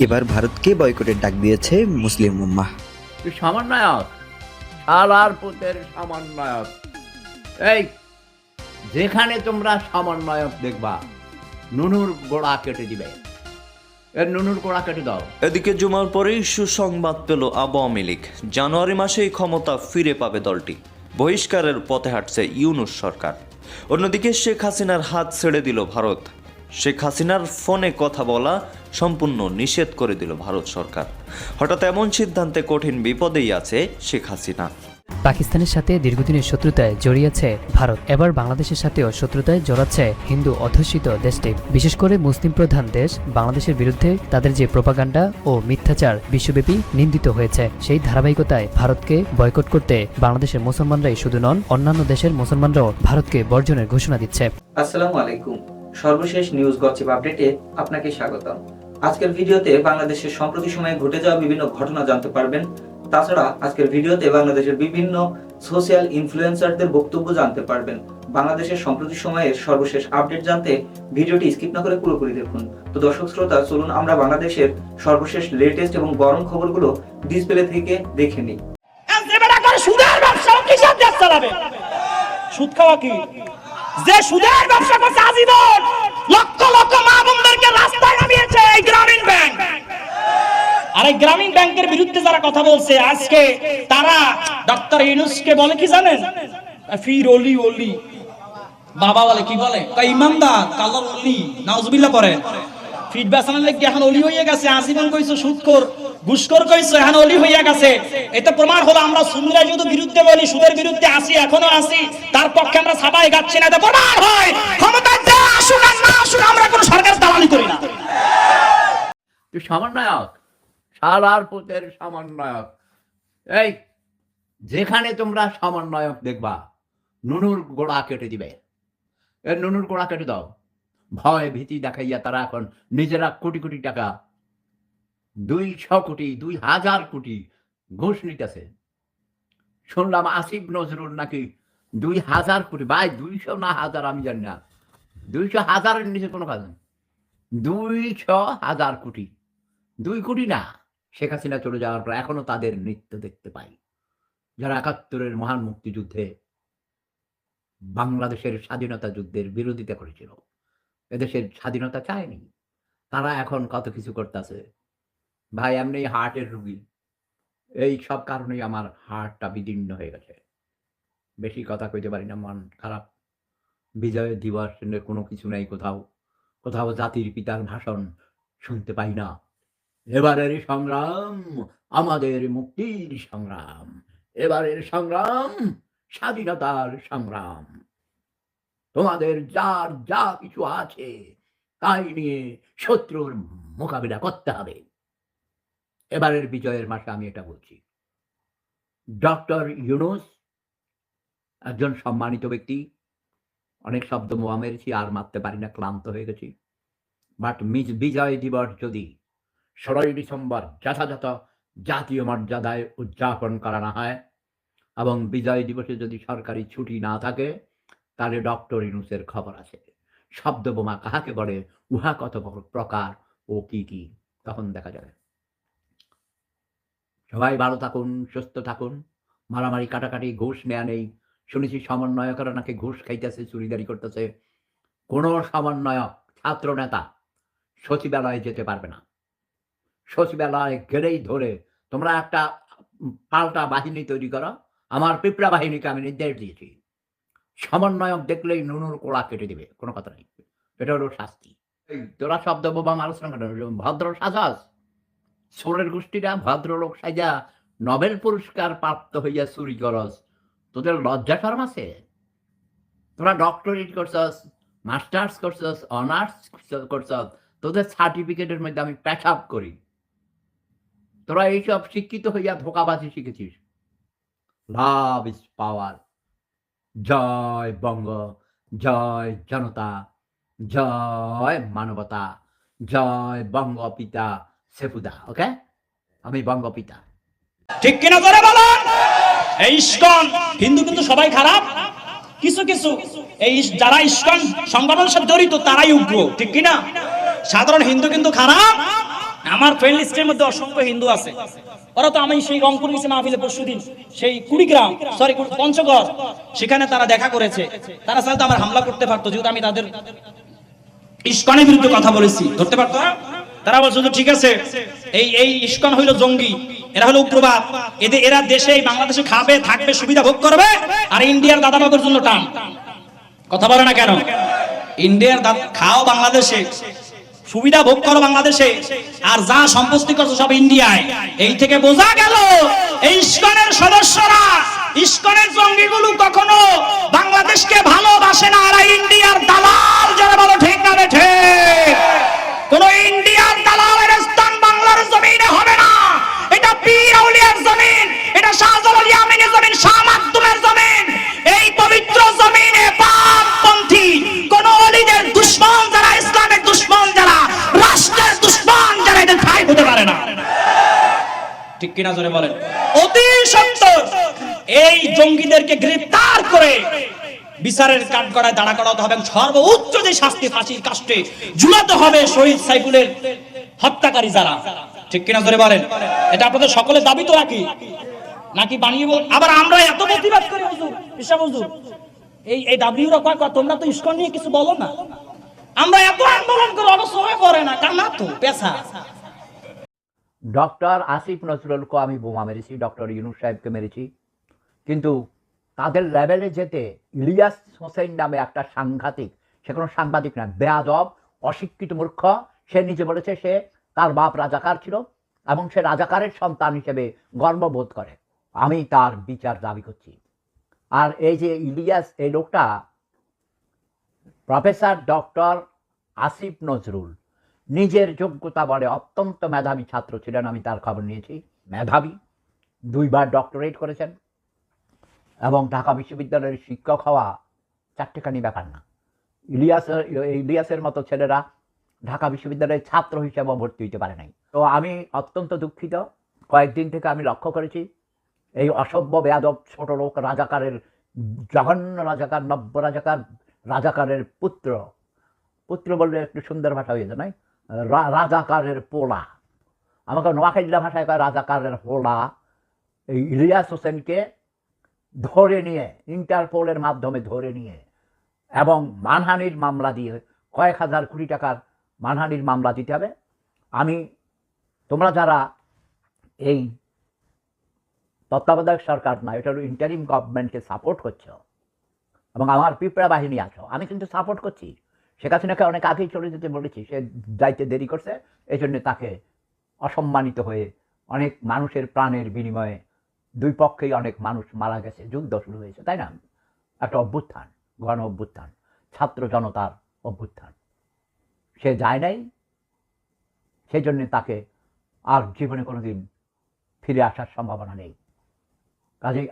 এবার ভারতকে বয়কটের ডাক দিয়েছে মুসলিম উম্মাহ। সমন্বয়ক, শালার পুতের সমন্বয়ক। এই যেখানে তোমরা সমন্বয়ক দেখবা, নুনুর গোড়া কেটে দিবে। এর নুনুর গোড়া কেটে দাও। এদিকে জুমার পরেই সুসংবাদ পেল আওয়ামী লীগ। জানুয়ারি মাসেই ক্ষমতা ফিরে পাবে দলটি। বহিষ্কারের পথে হাঁটছে ইউনূস সরকার। অন্যদিকে শেখ হাসিনার হাত ছেড়ে দিল ভারত। শেখ হাসিনার ফোনে কথা বলা সম্পূর্ণ নিষেধ করে দিল ভারত সরকার। হঠাৎ এমন সিদ্ধান্তে কঠিন বিপদেই আছে শেখ হাসিনা। পাকিস্তানের সাথে দীর্ঘদিনের শত্রুতায় জড়িয়েছে ভারত, এবার বাংলাদেশের সাথেও শত্রুতায় জড়াচ্ছে হিন্দু অধ্যুষিত দেশটি। বিশেষ করে মুসলিম প্রধান দেশ বাংলাদেশের বিরুদ্ধে তাদের যে প্রোপাগান্ডা ও মিথ্যাচার বিশ্বব্যাপী নিন্দিত হয়েছে, সেই ধারাবাহিকতায় ভারতকে বয়কট করতে বাংলাদেশের মুসলমানরাই শুধু নন, অন্যান্য দেশের মুসলমানরাও ভারতকে বর্জনের ঘোষণা দিচ্ছে। আসসালামু আলাইকুম, সর্বশেষ নিউজ গসিপ আপডেটে আপনাকে স্বাগতম। আজকের ভিডিওতে বাংলাদেশের সম্প্রতি সময়ে ঘটে যাওয়া বিভিন্ন ঘটনা জানতে পারবেন। তাছাড়া আজকের ভিডিওতে বাংলাদেশের বিভিন্ন সোশ্যাল ইনফ্লুয়েন্সারদের বক্তব্য জানতে পারবেন। বাংলাদেশের সম্প্রতি সময়ের সর্বশেষ আপডেট জানতে ভিডিওটি স্কিপ না করে পুরোপুরি দেখুন। তো দর্শক শ্রোতা, চলুন আমরা বাংলাদেশের সর্বশেষ লেটেস্ট এবং গরম খবরগুলো ডিসপ্লে থেকে দেখে নিই। সুদের ব্যবসা কিসব দেশ চালাবে? সুদ খাওয়া কি? যে সুদের ব্যবসা করছে আজীবন, লক্ষ লক্ষ মা বোনদেরকে রাস্তায় নামিয়েছে এই গ্রামীণ ব্যাংক। আর এই গ্রামীণ ব্যাংকের বিরুদ্ধে যারা কথা বলছে আজকে, তারা ডক্টর ইউনূসকে বলে কি জানেন? ফির ওলি ওলি বাবা বলে কি বলে? ইমানদার কালার ওলি, নাউজুবিল্লাহ পড়ে। ফিট বেসানের লাগি এখন ওলি হয়ে গেছে। আজীবন কইছো সুদখোর, ঘুষখোর কইছো, এখন ওলি হয়ে গেছে। এটা প্রমাণ হলো আমরা সুন্নিরা যদি বিরুদ্ধে বলি, সুদের বিরুদ্ধে আসি, এখনো আসি, তার পক্ষে আমরা সবাই গাচ্ছি না। এটা প্রমাণ হয় ক্ষমতায় যা আসুক আর না আসুক, আমরা কোনো সরকার দালালি করি না। তুই সমন্বয়ক, শালার পুতের সমন্বয়ক। এই যেখানে তোমরা সমন্বয়ক দেখবা, নুনুর গোড়া কেটে দিবে। এর নুনুর গোড়া কেটে দাও। ভয় ভীতি দেখাইয়া তারা এখন নিজেরা কোটি কোটি টাকা, 200 কোটি 2000 কোটি ঘুষ নিতেছে। শুনলাম আসিফ নজরুল নাকি 2000 কোটি, ভাই 200 না 1000 আমি জানি না, 200,000-এর নিচে কোনো কাজ নেই। 200,000 কোটি, 2 কোটি না। শেখ হাসিনা চলে যাওয়ার পর এখনো তাদের নৃত্য দেখতে পাই। যারা 71-এর মহান মুক্তিযুদ্ধে বাংলাদেশের স্বাধীনতা যুদ্ধের বিরোধিতা করেছিল, এদেশের স্বাধীনতা চায়নি, তারা এখন কত কিছু করতেছে। ভাই এমনি হার্টের রুগী, এই সব কারণেই আমার হার্টটা বিদীর্ণ হয়ে গেছে। বেশি কথা কইতে পারি না, মন খারাপ। বিজয় দিবস কোনো কিছু নাই, কোথাও কোথাও জাতির পিতার ভাষণ শুনতে পাই না। এবারের সংগ্রাম আমাদের মুক্তির সংগ্রাম, এবারের সংগ্রাম স্বাধীনতার সংগ্রাম। তোমাদের যার যা কিছু আছে তাই নিয়ে শত্রুর মোকাবিলা করতে হবে। এবারের বিজয়ের মাসে আমি এটা বলছি, ডক্টর ইউনূস একজন সম্মানিত ব্যক্তি। অনেক শব্দ মোয়া মেরেছি, আর মারতে পারি না, ক্লান্ত হয়ে গেছি। বাট বিজয় দিবস যদি 16ই ডিসেম্বর যথাযথ জাতীয় মর্যাদায় উদযাপন করানো হয় এবং বিজয় দিবসে যদি সরকারি ছুটি না থাকে, তাহলে ডক্টর ইউনূসের খবর আছে। শব্দ বোমা কাহাকে বলে, উহা কত প্রকার ও কি কি, তখন দেখা যাবে। সবাই ভালো থাকুন, সুস্থ থাকুন। মারামারি কাটাকাটি, ঘুষ নেয়া নেই। শুনেছি সমন্বয়করা নাকি ঘুষ খাইতেছে, চুরিদারি করতেছে। কোনো সমন্বয়ক, ছাত্র নেতা সচিবালয়ে যেতে পারবে না। সচিবালয়ে গেলেই ধরে তোমরা একটা পাল্টা বাহিনী তৈরি করো। আমার পিঁপড়া বাহিনীকে আমি নির্দেশ দিয়েছি, সমন্বয়ক দেখলেই নুনুর কোড়া কেটে দিবে, কোনো কথা নেই। এটা হলো শাস্তি। তোরা শব্দ বোমা আলোচনা করেন, ভদ্র সাজাস সোরের গোষ্ঠীরা ভদ্রলোক সাজা নোবেল পুরস্কার প্রাপ্ত হইয়া চুরি করস, তোদের লজ্জা শরম আছে? তোরা ডক্টরেট করছস, মাস্টার্স করছস, অনার্স করছস, তোদের সার্টিফিকেটের মধ্যে আমি পেশাব করি। তোরা এইসব শিক্ষিত হইয়া ধোকাবাজি শিখেছিস। Love is power. জয় বঙ্গ, জয় জনতা, জয় মানবতা, জয় বঙ্গ পিতা সেফুদা। ওকে, আমি বঙ্গ পিতা। ঠিক কিনা করে বলেন? এই ইসকন হিন্দু কিন্তু সবাই খারাপ, কিছু কিছু এই যারা ইসকন সংগঠনের সাথে জড়িত তারাই উগ্র, ঠিক কিনা? সাধারণ হিন্দু কিন্তু খারাপ, আমার ফ্রেন্ড লিস্টের মধ্যে অসংখ্য হিন্দু আছে, ওরা তো আমি সেই রংপুর গেছি মাহফিলে পরশুদিন, সেই কুড়িগ্রাম সরি পঞ্চগড়, সেখানে তারা দেখা করেছে। তারা চাইলে তো আমার হামলা করতে পারতো, যেহেতু আমি তাদের ইস্কনের বিরুদ্ধে কথা বলেছি, ধরতে পারতো না। তারা বলছে যে ঠিক আছে, এই ইস্কন হইলো জঙ্গি, এরা হলো উগ্রবাদ, এরা দেশে এই বাংলাদেশে খাবে থাকবে সুবিধা ভোগ করবে, আর ইন্ডিয়ার দাদাবাবুর জন্য টান। কথা বলে না কেন? ইন্ডিয়ার খাও বাংলাদেশে, সুবিধা ভোগ করো বাংলাদেশে, আর যা সম্পত্তি করছো সব ইন্ডিয়ায়। এই থেকে বোঝা গেল এই ইস্কনের সদস্যরা, ইস্কনের জঙ্গিগুলো কখনো বাংলাদেশকে ভালোবাসে না, আর ইন্ডিয়ার দালাল যারা বলো ঠিক না বেঠে, কোন ইন্ডিয়ার দালালের স্থান বাংলার জমিনে হবে না। এটা পীর আউলিয়ার জমিন, এটা শাহজালাল ইয়ামিনের জমিন, শাহ মাকদুমের জমিন। এই পবিত্র জমিনে বামপন্থী কোন ওলিদের দুশমন যারা, ইসলামের দুশমন যারা, রাষ্ট্রের দুশমন যারা, এদের ঠাঁই হতে পারে না। ঠিক কিনা জোরে বলেন? অতি সত্তর এই জঙ্গিদেরকে গ্রেফতার করে বিচারের কাঠগড়ায় দাঁড়া করাতে হবে, সর্বোচ্চ যে শাস্তি ফাঁসির কাস্টে ঝুলাতে হবে শহীদ সাইফুলের হত্যাকারী যারা। ঠিক কিনা জোরে বলেন? এটা আপনাদের সকলের দাবি তো নাকি বানিয়ে আবার আমরা এত প্রতিবাদ করি হুজুর, ঈশা হুজুর, এই ডাব্লিউরা কয় তোমরা তো ইস্কন নিয়ে কিছু বলো না, আমরা এত আন্দোলন করে অবশ্যই করে না, কান্না তো পেশা। ডক্টর আসিফ নজরুলকে আমি বোমা মেরেছি, ডক্টর ইউনূস সাহেবকে মেরেছি, কিন্তু তাদের লেভেলে যেতে ইলিয়াস হোসেন নামে একটা সাংঘাতিক, সে কোনো সাংবাদিক না, বেয়াদব, অশিক্ষিত মূর্খ, সে নিজে বলেছে সে তার বাপ রাজাকার ছিল এবং সে রাজাকারের সন্তান হিসেবে গর্ববোধ করে। আমি তার বিচার দাবি করছি। আর এই যে ইলিয়াস, এই লোকটা প্রফেসর ডক্টর আসিফ নজরুল নিজের যোগ্যতা বলে অত্যন্ত মেধাবী ছাত্র ছিলেন, আমি তার খবর নিয়েছি, মেধাবী, 2 বার ডক্টরেট করেছেন এবং ঢাকা বিশ্ববিদ্যালয়ের শিক্ষক হওয়া চারটেখানি ব্যাপার না। ইলিয়াসের মতো ছেলেরা ঢাকা বিশ্ববিদ্যালয়ের ছাত্র হিসেবে ভর্তি হইতে পারে নাই। তো আমি অত্যন্ত দুঃখিত, কয়েকদিন থেকে আমি লক্ষ্য করেছি এই অসভ্য বেয়াদব ছোট লোক রাজাকারের, জঘন্য রাজাকার, নব্য রাজাকার, রাজাকারের পুত্র বললে একটু সুন্দর ভাষা হয়ে যায়, নয়? রাজাকারের পোলা, আমাকে নোয়াখালী ভাষায় কয় রাজাকারের পোলা। এই ইলিয়াস হোসেনকে ধরে নিয়ে, ইন্টারপোলের মাধ্যমে ধরে নিয়ে এবং মানহানির মামলা দিয়ে, কয়েক হাজার কোটি টাকার মানহানির মামলা দিতে হবে। তোমরা যারা এই তত্ত্বাবধায়ক সরকার না, এটা হলো ইন্টারিম গভর্নমেন্টকে সাপোর্ট করছো এবং আমার পিঁপড়া বাহিনী আছো, আমি কিন্তু সাপোর্ট করছি। শেখ হাসিনাকে অনেক আগেই চলে যেতে বলেছি, সে যাইতে দেরি করছে, এই জন্য তাকে অসম্মানিত হয়ে অনেক মানুষের প্রাণের বিনিময়ে 2 পক্ষেই অনেক মানুষ মারা গেছে, যুদ্ধ শুরু হয়েছে, তাই না? একটা অভ্যুত্থান, গণ অভ্যুত্থান, ছাত্র জনতার অভ্যুত্থান, সে যায় নাই, সেই জন্যে তাকে আর জীবনে কোনোদিন ফিরে আসার সম্ভাবনা নেই। কাজেই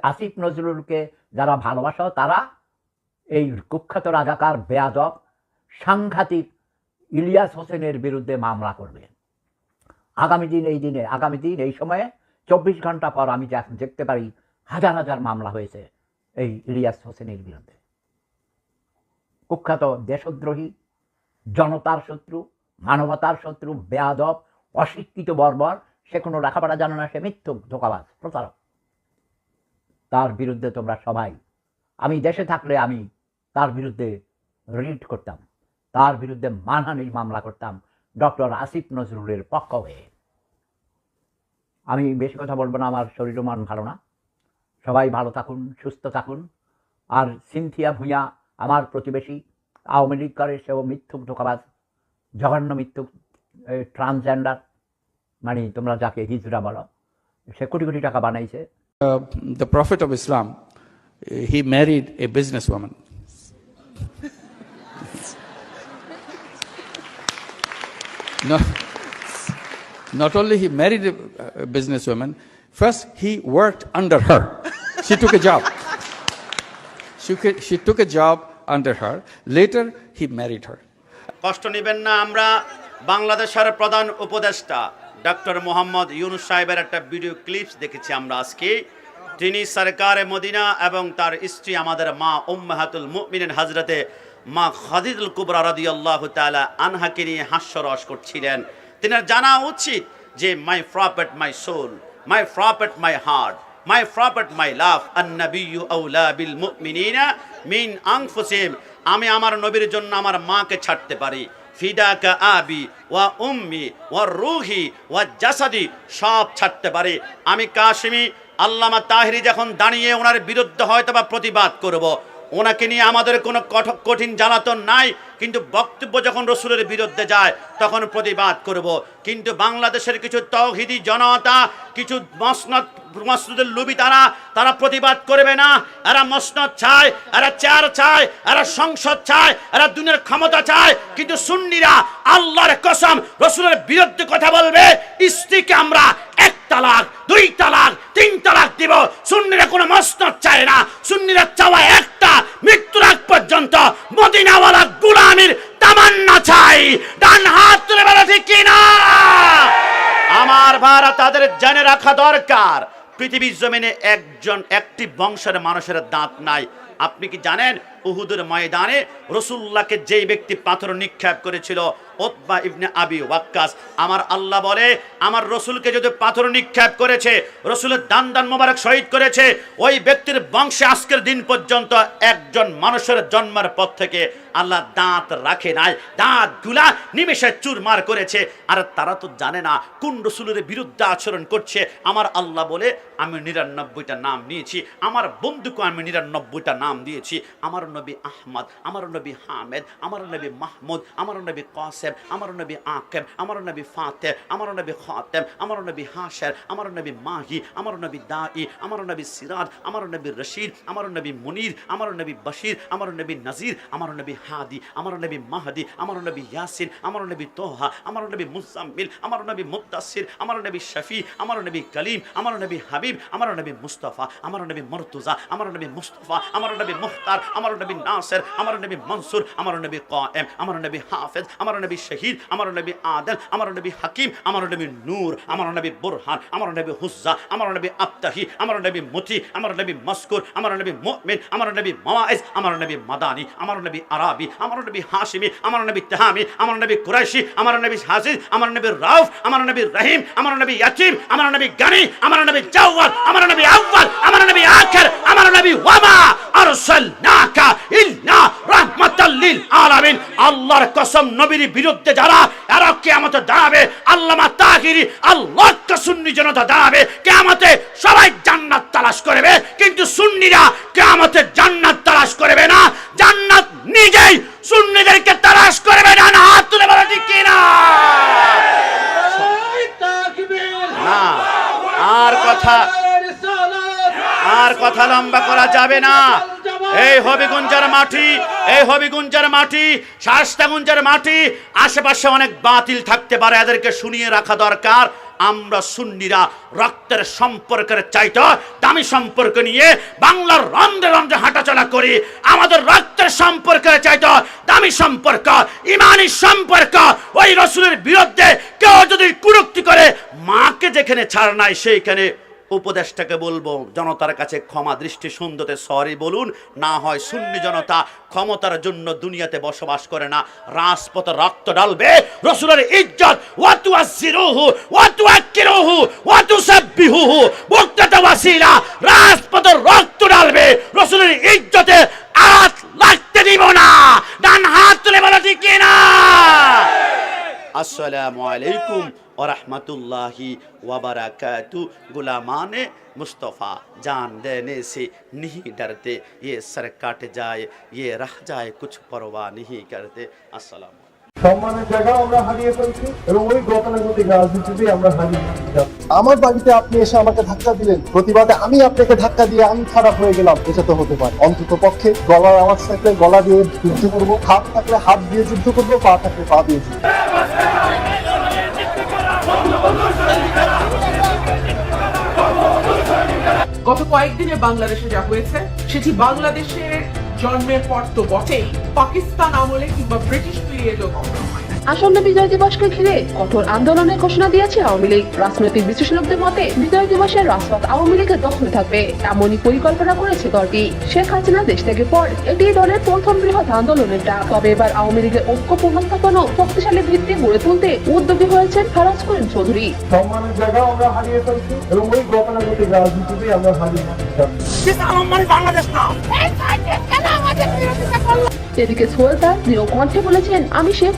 আসিফ নজরুলকে যারা ভালোবাসো তারা এই কুখ্যাত রাজাকার, বেয়াদব, সাংঘাতিক ইলিয়াস হোসেনের বিরুদ্ধে মামলা করবে। আগামী দিন এই সময়ে 24 ঘন্টা পর আমি দেখতে পারি হাজার হাজার মামলা হয়েছে এই ইলিয়াস হোসেনের বিরুদ্ধে। কুখ্যাত দেশদ্রোহী, জনতার শত্রু, মানবতার শত্রু, বেয়াদব, অশিক্ষিত বর্বর, সে কোনো লেখাপড়া জানে না, সে মিথ্যুক, ধোঁকাবাজ, প্রতারক। তার বিরুদ্ধে তোমরা সবাই, আমি দেশে থাকলে আমি তার বিরুদ্ধে রিট করতাম, তার বিরুদ্ধে মানহানির মামলা করতাম ডক্টর আসিফ নজরুলের পক্ষ হয়ে। আমি বেশি কথা বলবো না, আমার শরীর মন ভালো না। সবাই ভালো থাকুন, সুস্থ থাকুন। আর সিনথিয়া ভূঁইয়া আমার প্রতিবেশী, আওয়ামী লীগ করে, সেও মিথ্যুক, ধোঁকাবাজ, জঘন্য মিথ্যুক, ট্রান্সজেন্ডার, মানে তোমরা যাকে হিজড়া বলো, সে কোটি কোটি টাকা বানাইছে। The Prophet of Islam, he married a businesswoman. Not only he married a businesswoman, first he worked under her. She took a job. She took a job under her. Later he married her. কষ্ট নেবেন না, আমরা বাংলাদেশের প্রধান উপদেষ্টা doctor Mohammad Yunus সাহেবের একটা video clips দেখেছি আমরা আজকে। তিনি সরকারে মদিনা এবং তার স্ত্রী আমাদের মা উম্মাহাতুল মুমিনিন হযরতে মা খাদিজাতুল কুবরা রাদিয়াল্লাহু তাআলা আনহাকে নিয়ে হাস্যরস করছিলেন। তেনার জানা উচিত যে my prophet my soul, my prophet my heart, my prophet my love, আন-নাবিয়্যু আউলা বিল মুমিনিনা মিন আনফুসিহিম। আমি আমার নবীর জন্য আমার মাকে ছাড়তে পারি, ফিদাকা আবি ওয়া উম্মি ওয়া রুহি ওয়া জাসাদি, সব ছাড়তে পারি। আমি কাশিমি আল্লামা তাহেরি যখন দাঁড়িয়ে ওনার বিরুদ্ধে হয়তো বা প্রতিবাদ করব, ওনাকে নিয়ে আমাদের কোনো কঠিন জ্বালাতন নাই, কিন্তু বক্তব্য যখন রসুলের বিরুদ্ধে যায় তখন প্রতিবাদ করব। কিন্তু বাংলাদেশের কিছু তাওহীদি জনতা, কিছু মসনদের লোভী তারা প্রতিবাদ করবে না। এরা মসনদ চায়, এরা চেয়ার চায়, এরা সংসদ চায়, এরা দুনিয়ার ক্ষমতা চায়। কিন্তু সুন্নিরা আল্লাহর কসম রসুলের বিরুদ্ধে কথা বলবে, স্ত্রীকে আমরা 1 তালাক 2 তালাক 3 তালাক দিব। সুন্নিরা কোনো মসনদ চায় না, সুন্নিরা চাওয়া একটা, মৃত্যুর আগ পর্যন্ত মদিনাওয়ালা গোলামীর তামান্না চাই। ডান হাত তুলে বলা ঠিক কিনা? আমার ভাইরা, তাদের জেনে রাখা দরকার পৃথিবীর জমিনে একটি বংশের মানুষের দাঁত নাই। আপনি কি জানেন উহুদের ময়দানে রাসূলুল্লাহকে যেই ব্যক্তি পাথর নিক্ষেপ করেছিল, উতবা ইবনে আবি ওয়াক্কাস, আমার আল্লাহ বলে আমার রসুলকে যদি পাথর নিক্ষেপ করেছে, রসুলের দান মোবারক শহীদ করেছে, ওই ব্যক্তির বংশে আজকের দিন পর্যন্ত একজন মানুষের জন্মের পর থেকে আল্লাহ দাঁত রাখে নাই, দাঁতগুলা নিমেষে চুরমার করেছে। আর তারা তো জানে না কোন রসুলের বিরুদ্ধে আচরণ করছে। আমার আল্লাহ বলে আমি 99টা নাম নিয়েছি, আমার বন্ধুকে আমি 99টা নাম দিয়েছি। আমার নবী আহমদ, আমার নবী হামেদ, আমার নবী মাহমুদ, আমার নবী কাসেম, আমার নবী আকেম, আমার নবী ফাতেহ, আমার নবী খাতেম, আমার নবী হাশের, আমার নবী মাহি, আমার নবী দাই, আমার নবী সিরাজ, আমার নবী রশিদ, আমার নবী মুনির, আমার নবী বশির, আমার নবী নজির, আমার নবী হাদি, আমার নবী মাহদি, আমার নবী ইয়াসিন, আমার নবী তোহা, আমার নবী মুজাম্মিল, আমার নবী মুদ্দাসির, আমার নবী শফি, আমার নবী কলিম, আমার নবী হাবিব, আমার নবী মুস্তাফা, আমার নবী মুর্তজা, আমার নবী মুস্তাফা, আমার নবী মুখতার, আমার নবী নাসির, আমার নবী মনসুর, আমার নবী কায়েম, আমার নবী হাফেজ, আমার নবী শহীদ, আমার নবী আদিল, আমার নবী হাকিম, আমার নবী নূর, আমার নবী বুরহান, আমার নবী হুজ্জা, আমার নবী আবতাহি, আমার নবী মুতি, আমার নবী মসকুর, আমার নবী মুমিন, আমার নবী মাওয়াইজ, আমার নবী মাদানী, আমার নবী আরাবি, আমার নবী হাশিমি, আমার নবী তাহামি, আমার নবী কুরাইশি, আমার নবী হাজির, আমার নবী রাউফ, আমার নবী রহিম, আমার নবী ইয়াতিম, আমার নবী গানি, আমার নবী জাওয়াদ, আমার নবী আউয়াল, আমার নবী আখির, আমার নবী ওয়ামা আরসালনাকা ইল্লা রাহমাতাল লিল আলামিন। আল্লাহর কসম, নবীর বিরুদ্ধে যারা এরা কিয়ামতে দাঁড়াবে, আল্লামা তাহিরি আল্লাহকে সুন্নি জনতা দাঁড়াবে কিয়ামতে, সবাই জান্নাত তালাশ করবে, কিন্তু সুন্নিরা কিয়ামতে জান্নাত তালাশ করবে না, জান্নাত নিজেই সুন্নিদেরকে তালাশ করবে না। হাত তুলে বলা ঠিক কিনা? না, আর কথা লম্বা করা যাবে না। এই হবিগঞ্জের মাটি, এই হবিগঞ্জের মাটি, শাস্তাগঞ্জের মাটি, আশেপাশে অনেক বাতিল থাকতে পারে, এদেরকে শুনিয়ে রাখা দরকার। আমরা সুন্নিরা রক্তের সম্পর্কের চাইতে দামি সম্পর্ক নিয়ে বাংলার রন্ধ্রে রন্ধ্রে হাঁটাচলা করি। আমাদের রক্তের সম্পর্কের চাইতে দামি সম্পর্ক, ইমানি সম্পর্ক। ওই রসুলের বিরুদ্ধে কেউ যদি কুরুক্তি করে, মাকে যেখানে ছাড় নাই সেইখানে উপদেশটাকে বলবো জনতার কাছে ক্ষমা দৃষ্টি সুন্দরতে সরি বলুন। না হয় সুন্নি জনতা ক্ষমতার জন্য দুনিয়াতে বসবাস করে না, রাজপথে রক্ত ঢালবে রসুলের ইজ্জত, ওয়া তুআজ্জিরুহু ওয়া তুআক্কিরুহু ওয়া তুসাব্বিহুহু মুক্তাতা ওয়াসিলা, রাজপথে রক্ত ঢালবে, রসুলের ইজ্জতে আঘাত লাগতে দিব না। ডান হাত তুলে বলা ঠিক কিনা? अस्सलामु अलैकुम व रहमतुल्लाहि व बरकातु। गुलामाने मुस्तफ़ा जान देने से नहीं डरते, ये सर काट जाए ये रह जाए कुछ परवाह नहीं करते। अस्सलाम। সম্মানের জায়গা আমরা হারিয়ে ফেলছি এবং ওই গতানুগতিক রাজনীতিতে আমরা হারিয়ে যাচ্ছি। আমার বাড়িতে আপনি এসে আমাকে ধাক্কা দিলেন, প্রতিবাদে আমি আপনাকে ধাক্কা দিয়ে আমি খারাপ হয়ে গেলাম, এটা তো হতে পারে। অন্তত পক্ষে গলার আওয়াজ থাকলে গলা দিয়ে যুদ্ধ করবো, হাত থাকলে হাত দিয়ে যুদ্ধ করবো, পা থাকলে পা দিয়ে যুদ্ধ। গত কয়েকদিনে বাংলাদেশে যা হয়েছে সেটি বাংলাদেশের জন্মের পর তো বটেই, পাকিস্তান আমলে কিংবা ব্রিটিশ পিরিয়ডেও কখনো হয় না। আসন্ন বিজয় দিবসকে ঘিরে কঠোর আন্দোলনের ঘোষণা দিয়েছে আওয়ামী লীগ। রাজনৈতিক বিশ্লেষকদের মতে বিজয় দিবসের রাজপথ আওয়ামী লীগের দখলে থাকবে এমনই পরিকল্পনা করেছে দলটি। শেখ হাসিনা দেশ থেকে পর এটি দলের প্রথম বৃহৎ আন্দোলনের ডাক। তবে এবার আওয়ামী লীগের ঐক্য পুনঃস্থাপন ও শক্তিশালী ভিত্তি গড়ে তুলতে উদ্যোগী হয়েছেন ফারাজ করিম চৌধুরী। সম্মানের জায়গা আমরা হারিয়ে ফেলছি এবং ওই গতানুগতিক রাজনীতিতে আমরা হারিয়ে এদিকে সোহেল তার দৃঢ় কণ্ঠে বলেছেন, আমি শেখ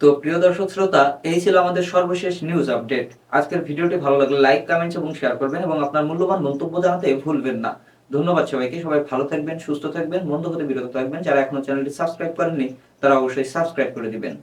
তো প্রিয় দর্শক শ্রোতা, এই ছিল আমাদের সর্বশেষ নিউজ আপডেট। আজকের ভিডিওটি ভালো লাগলে লাইক, কমেন্টস এবং শেয়ার করবেন এবং আপনার মূল্যবান মন্তব্য জানাতে ভুলবেন না। ধন্যবাদ সবাইকে। সবাই ভালো থাকবেন, সুস্থ থাকবেন, মন্দ হতে বিরত থাকবেন। যারা এখনো চ্যানেলটি সাবস্ক্রাইব করেননি তারা অবশ্যই সাবস্ক্রাইব করে দিবেন।